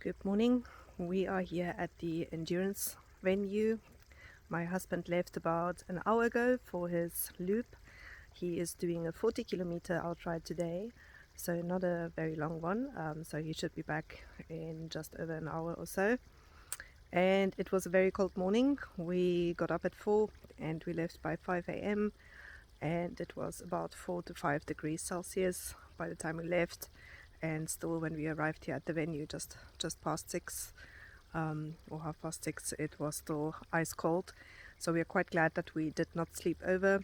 Good morning. We are here at the endurance venue. My husband left about an hour ago for his loop. He is doing a 40-kilometer outride today, so not a very long one. So he should be back in just over an hour or so. And it was a very cold morning. We got up at 4 and we left by 5 a.m. and it was about 4 to 5 degrees Celsius by the time we left. And still, when we arrived here at the venue, just past 6 or half past 6, it was still ice cold. So we are quite glad that we did not sleep over.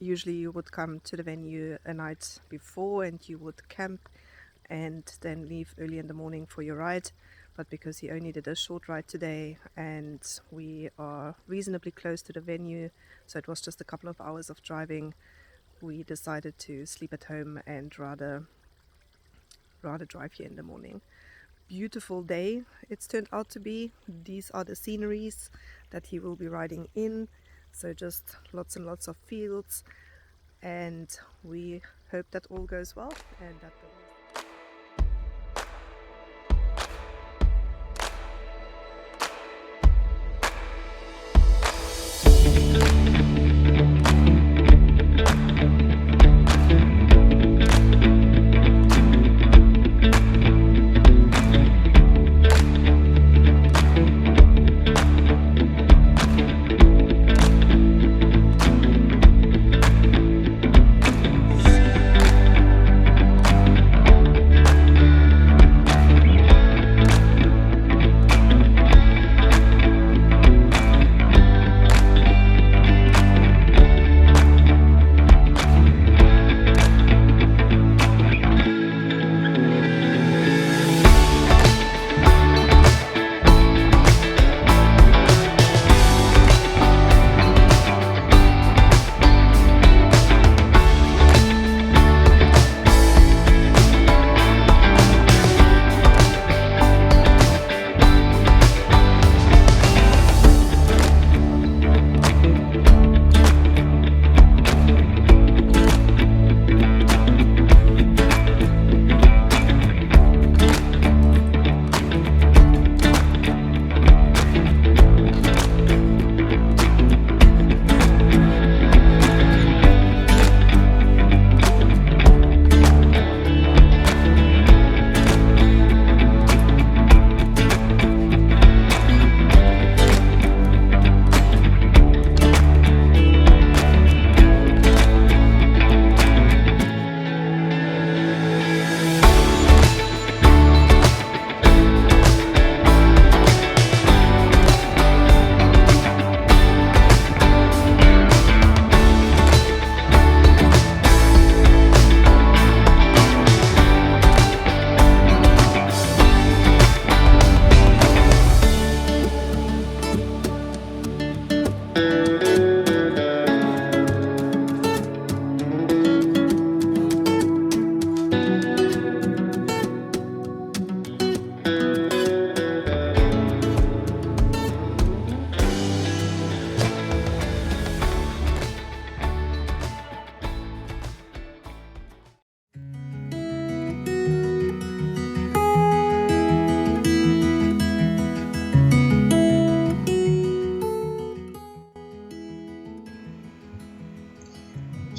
Usually you would come to the venue a night before and you would camp and then leave early in the morning for your ride. But because he only did a short ride today and we are reasonably close to the venue, so it was just a couple of hours of driving, we decided to sleep at home and rather drive here in the morning. Beautiful day it's turned out to be. These are the sceneries that he will be riding in, so just lots and lots of fields, and we hope that all goes well and that the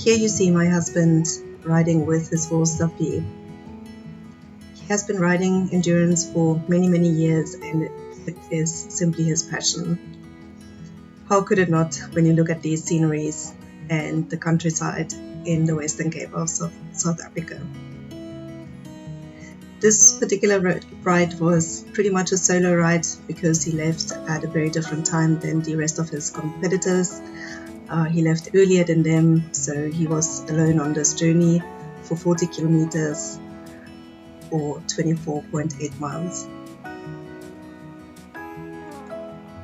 Here you see my husband riding with his horse Zafi. He has been riding endurance for many years and it is simply his passion. How could it not when you look at these sceneries and the countryside in the Western Cape of South Africa. This particular ride was pretty much a solo ride because he left at a very different time than the rest of his competitors. He left earlier than them, so he was alone on this journey for 40 kilometers or 24.8 miles.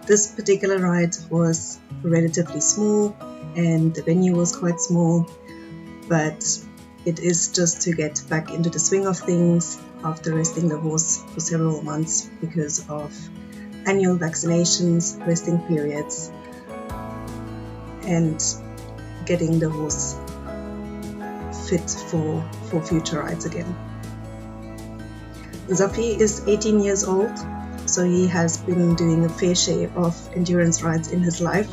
This particular ride was relatively small and the venue was quite small, but it is just to get back into the swing of things after resting the horse for several months because of annual vaccinations, resting periods, and getting the horse fit for future rides again. Zafi is 18 years old, so he has been doing a fair share of endurance rides in his life.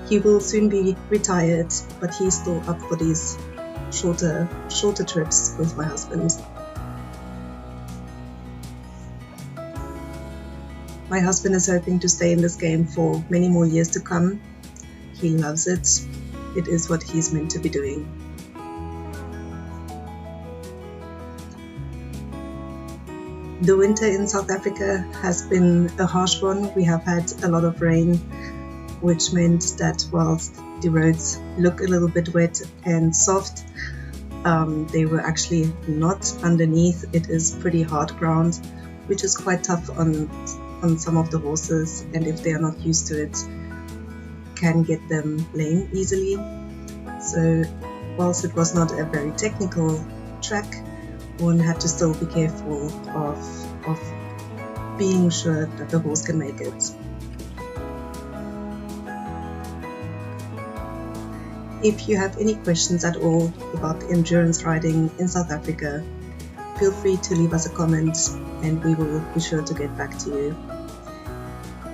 He will soon be retired, but he's still up for these shorter trips with my husband. My husband is hoping to stay in this game for many more years to come. He loves it. It is what he's meant to be doing. The winter in South Africa has been a harsh one. We have had a lot of rain, which meant that whilst the roads look a little bit wet and soft, they were actually not underneath. It is pretty hard ground, which is quite tough on some of the horses, and if they are not used to it, can get them lame easily. So whilst it was not a very technical track, one had to still be careful of being sure that the horse can make it. If you have any questions at all about endurance riding in South Africa, feel free to leave us a comment and we will be sure to get back to you.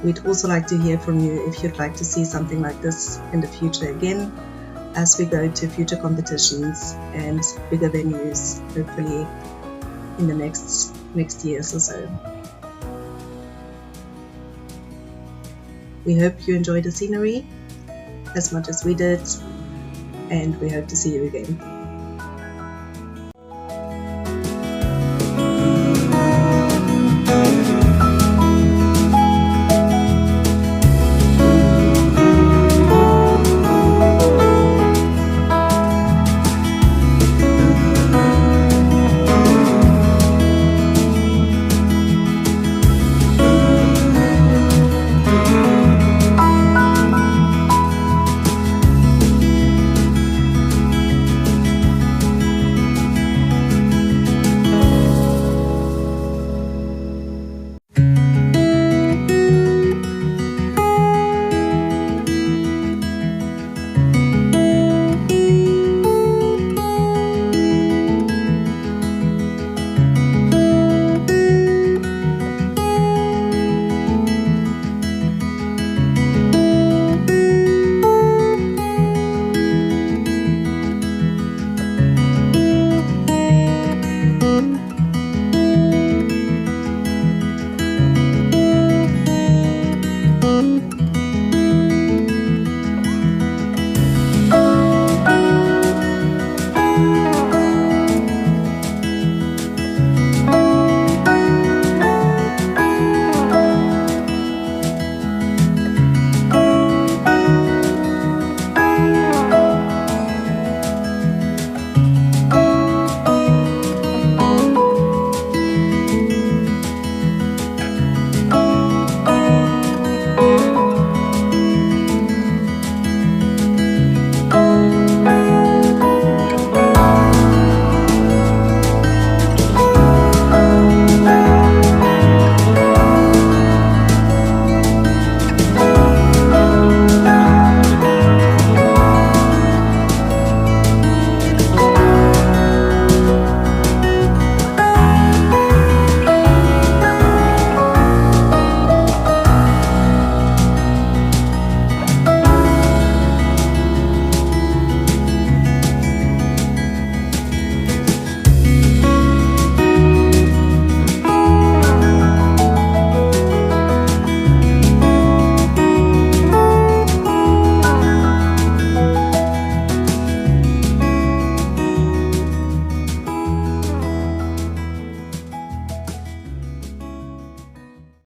We'd also like to hear from you if you'd like to see something like this in the future again, as we go to future competitions and bigger venues, hopefully in the next years or so. We hope you enjoyed the scenery as much as we did, and we hope to see you again.